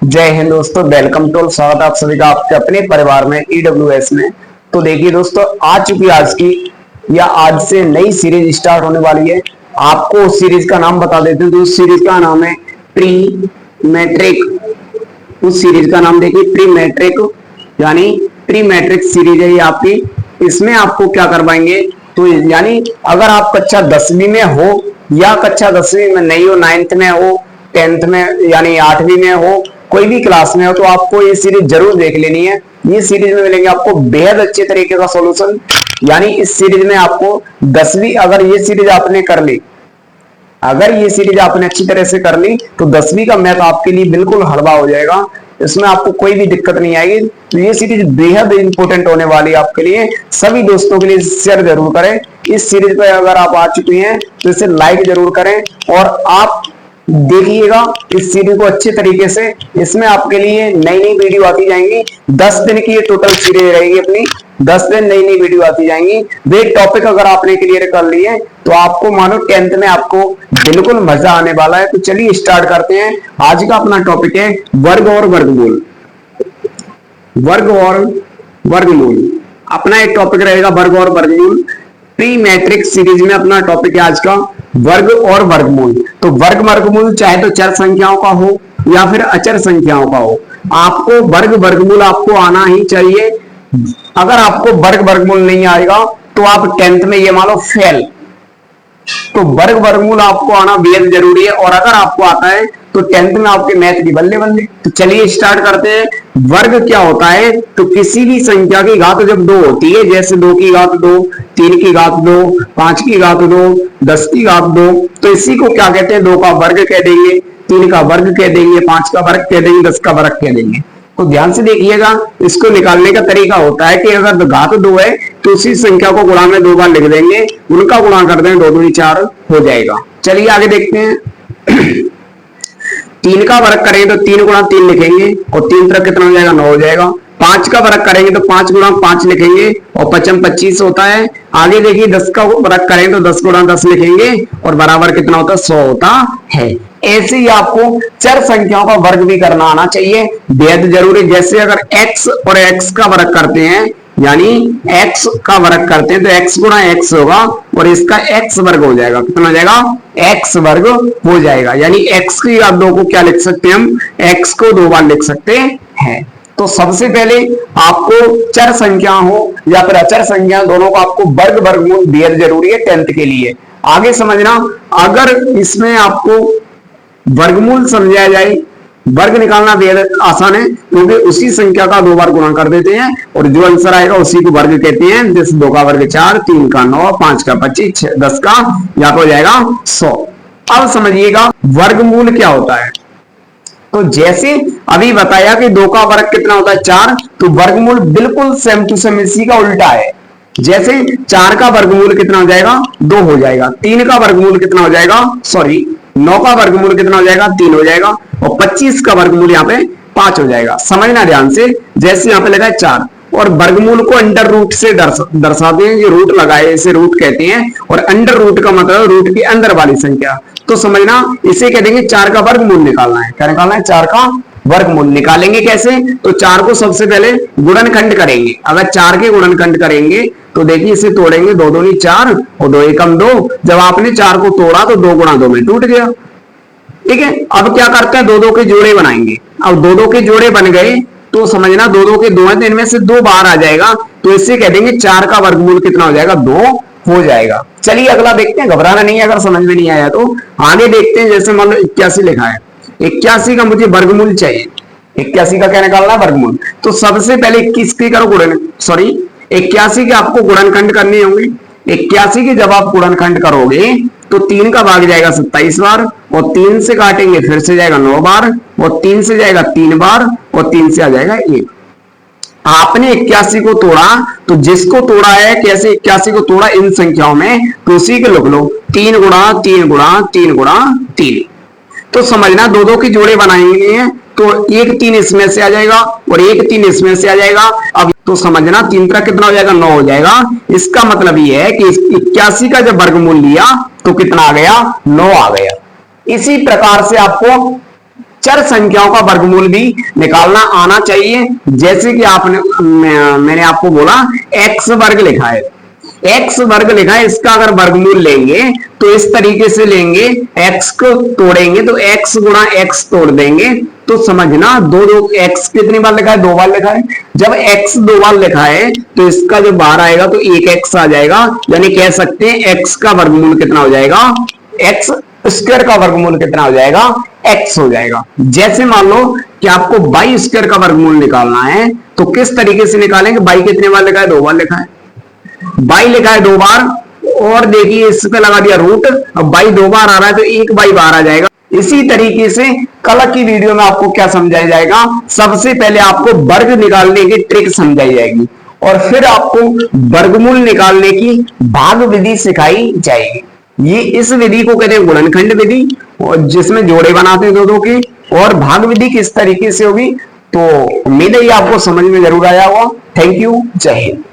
जय हिंद दोस्तों, welcome to, स्वागत है आप सभी का आपके अपने परिवार में ईडब्ल्यूएस में। तो देखिए दोस्तों, आ चुकी आज की या आज से नई सीरीज स्टार्ट होने वाली है। आपको उस सीरीज का नाम बता देते हैं। तो उस सीरीज का नाम है प्री मैट्रिक। उस सीरीज का नाम देखिए प्री मैट्रिक, यानी प्री मैट्रिक सीरीज है ये आपकी। इसमें आपको क्या करवाएंगे, तो यानी अगर आप कक्षा 10वीं में हो या कक्षा 10वीं में नहीं हो, 9th में हो, 10th में यानी 8वीं में हो, कोई भी क्लास में हो, तो आपको ये सीरीज जरूर देख लेनी है। ये सीरीज में मिलेंगे आपको बेहद अच्छे तरीके का सॉल्यूशन। यानी इस सीरीज में आपको 10वीं, अगर ये सीरीज आपने कर ली, अगर ये सीरीज आपने अच्छी तरह से कर ली, तो 10वीं का मैथ आपके लिए बिल्कुल हलवा हो जाएगा। इसमें आपको कोई भी दिक्कत नहीं आएगी। तो ये सीरीज बेहद इंपॉर्टेंट होने वाली है आपके लिए। सभी दोस्तों के लिए शेयर जरूर करें। इस सीरीज पर अगर आप आ चुकी हैं तो इसे लाइक जरूर करें और आप देखिएगा इस सीरीज को अच्छे तरीके से। इसमें आपके लिए नई नई वीडियो आती जाएंगी। 10 दिन की ये टोटल सीरीज रहेगी अपनी। 10 दिन नई नई वीडियो आती जाएंगी। वे टॉपिक अगर आपने क्लियर कर लिए तो आपको मानो 10th में आपको बिल्कुल मजा आने वाला है। तो चलिए स्टार्ट करते हैं। आज का अपना टॉपिक है वर्ग और वर्गमूल। वर्ग और वर्गमूल अपना एक टॉपिक रहेगा, वर्ग और वर्गमूल। प्री मैट्रिक सीरीज में अपना टॉपिक है आज का वर्ग और वर्गमूल। तो वर्ग वर्गमूल चाहे तो चर संख्याओं का हो या फिर अचर संख्याओं का हो, आपको वर्ग वर्गमूल आपको आना ही चाहिए। अगर आपको वर्ग वर्गमूल नहीं आएगा तो आप 10th में ये मानो फेल। तो वर्ग वर्गमूल आपको आना बेहद जरूरी है। और अगर आपको आता है तो 10th में आपके मैथ की बल्ले बल्ले। तो चलिए स्टार्ट करते हैं। वर्ग क्या होता है, तो किसी भी संख्या की घात जब 2 होती है, जैसे 2 की घात 2, 3 की घात 2, 5 की घात 2, 10 की घात 2, तो इसी को क्या कहते हैं, 2 का वर्ग कह देंगे, 3 का वर्ग कह देंगे, 5 का वर्ग कह देंगे, 10 का वर्ग कह देंगे। तो ध्यान से देखिएगा, इसको निकालने का तरीका होता है कि अगर घात 2 है तो उसी संख्या को गुणा में 2 बार लिख देंगे, उनका गुणा कर दें, 2 दूनी 4 हो जाएगा। चलिए आगे देखते हैं। 3 का वर्ग करेंगे तो 3 गुणा 3 लिखेंगे और 3 तरफ कितना हो जाएगा, 9 हो जाएगा। 5 का वर्ग करेंगे तो 5 गुणा 5 लिखेंगे और 5 25 होता है। आगे देखिए 10 का वर्ग करेंगे तो 10 गुणा 10 लिखेंगे और बराबर कितना होता है, 100 होता है। ऐसे ही आपको चर संख्याओं का वर्ग भी करना आना चाहिए, बेहद जरूरी। जैसे अगर x और x का वर्ग करते हैं, यानी x का वर्ग करते हैं तो x गुणा x होगा और इसका x वर्ग हो जाएगा। कितना हो जाएगा, x वर्ग हो जाएगा। यानी x की घात 2 को क्या लिख सकते हैं हम, x को 2 बार लिख सकते हैं। तो सबसे पहले आपको चर संख्या हो या फिर अचर संख्या, दोनों को आपको वर्ग वर्गमूल बेहद जरूरी है 10th के लिए। आगे समझना, अगर इसमें आपको वर्गमूल समझाया जाए, वर्ग निकालना बेहद आसान है, क्योंकि उसी संख्या का 2 बार गुणा कर देते हैं और जो आंसर आएगा उसी को वर्ग कहते हैं। जैसे 2 का वर्ग 4, 3 का 9, 5 का 25, 10 का या तो हो जाएगा 100। अब समझिएगा वर्गमूल क्या होता है। तो जैसे अभी बताया कि 2 का वर्ग कितना होता है, 4, तो वर्गमूल बिल्कुल सेम टू सेम इसी का उल्टा है। जैसे 4 का वर्गमूल कितना हो जाएगा, 2 हो जाएगा। 3 का वर्गमूल कितना हो जाएगा, 9 का वर्गमूल कितना हो जाएगा, 3 हो जाएगा। और 25 का वर्गमूल यहाँ पे 5 हो जाएगा। समझना ध्यान से, जैसे यहाँ पे लगा है 4 और वर्गमूल को अंडर रूट से दर्शाते हैं। ये रूट लगाए, इसे रूट कहते हैं। और अंडर रूट का मतलब रूट के अंदर वाली संख्या। तो समझना, इसे कह देंगे 4 का वर्गमूल निकालना है। क्या निकालना है, 4 का वर्गमूल। निकालेंगे कैसे, तो 4 को सबसे पहले गुणनखंड करेंगे। अगर 4 के गुणनखंड करेंगे तो देखिए इसे तोड़ेंगे, 2 दूनी 4 और 2 एकम 2। जब आपने 4 को तोड़ा तो 2 गुणा 2 में टूट गया। ठीक है, अब क्या करते हैं, 2 के जोड़े बनाएंगे। अब 2 के जोड़े बन गए तो समझना 2 के 2 हैं, इनमें से 2 बाहर आ जाएगा। तो इससे कह देंगे 4 का वर्गमूल कितना हो जाएगा, 2 हो जाएगा। चलिए अगला देखते हैं, घबराना नहीं है अगर समझ में नहीं आया तो। आगे देखते हैं, जैसे मान लो 81 लिखा है, 81 का मुझे वर्गमूल चाहिए। 81 का क्या निकालना, वर्गमूल। तो सबसे पहले 21 की करो 81 के आपको गुणनखंड करने होंगे। 81 के जब आप गुणनखंड करोगे तो 3 का भाग जाएगा 27 बार और 3 से काटेंगे फिर से जाएगा 9 बार और 3 से जाएगा 3 बार और 3 से आ जाएगा 1। आपने 81 को तोड़ा, तो जिसको तोड़ा है, कैसे 81 को तोड़ा इन संख्याओं में, तो उसी के लिख लो 3 गुणा 3 गुणा 3 गुणा 3। तो समझना 2 के जोड़े बनाएंगे तो 1 3 इसमें से आ जाएगा और 1 3 इसमें से आ जाएगा। अब तो समझना 3 तरह कितना हो जाएगा, 9 हो जाएगा। इसका मतलब ये है कि 81 का जब वर्गमूल लिया तो कितना आ गया, 9 आ गया। इसी प्रकार से आपको चर संख्याओं का वर्गमूल भी निकालना आना चाहिए। जैसे कि आपने मैंने आपको बोला एक्स वर्ग लिखा है, एक्स वर्ग लिखा है, इसका अगर वर्गमूल लेंगे तो इस तरीके से लेंगे, एक्स को तोड़ेंगे तो एक्स गुणा एक्स तोड़ देंगे तो समझना दो दो एक्स कितनी बार लिखा है, 2 बार लिखा है। जब एक्स 2 बार लिखा है तो इसका जो बाहर आएगा तो 1 एक्स आ जाएगा, यानी कह सकते हैं एक्स का वर्गमूल कितना हो जाएगा, एक्स स्क्वायर का वर्गमूल कितना हो जाएगा, एक्स हो जाएगा। जैसे मान लो कि आपको वाई स्क्वायर का वर्गमूल निकालना है तो किस तरीके से निकालेंगे, वाई कितने बार लिखा है, 2 बार लिखा है, बाई लिखा है 2 बार, और देखिए इस पे लगा दिया रूट, अब बाई 2 बार आ रहा है तो 1 बाई बाहर आ जाएगा। इसी तरीके से कल की वीडियो में आपको क्या समझाया जाएगा, सबसे पहले आपको वर्ग निकालने की ट्रिक समझाई जाएगी और फिर आपको वर्गमूल निकालने की भाग विधि सिखाई जाएगी। ये इस विधि को कहते हैं गुणनखंड विधि, और जिसमें जोड़े बनाते हैं दो के, और भाग विधि किस तरीके से होगी। तो उम्मीद है ये आपको समझ में जरूर आया होगा। थैंक यू, जय हिंद।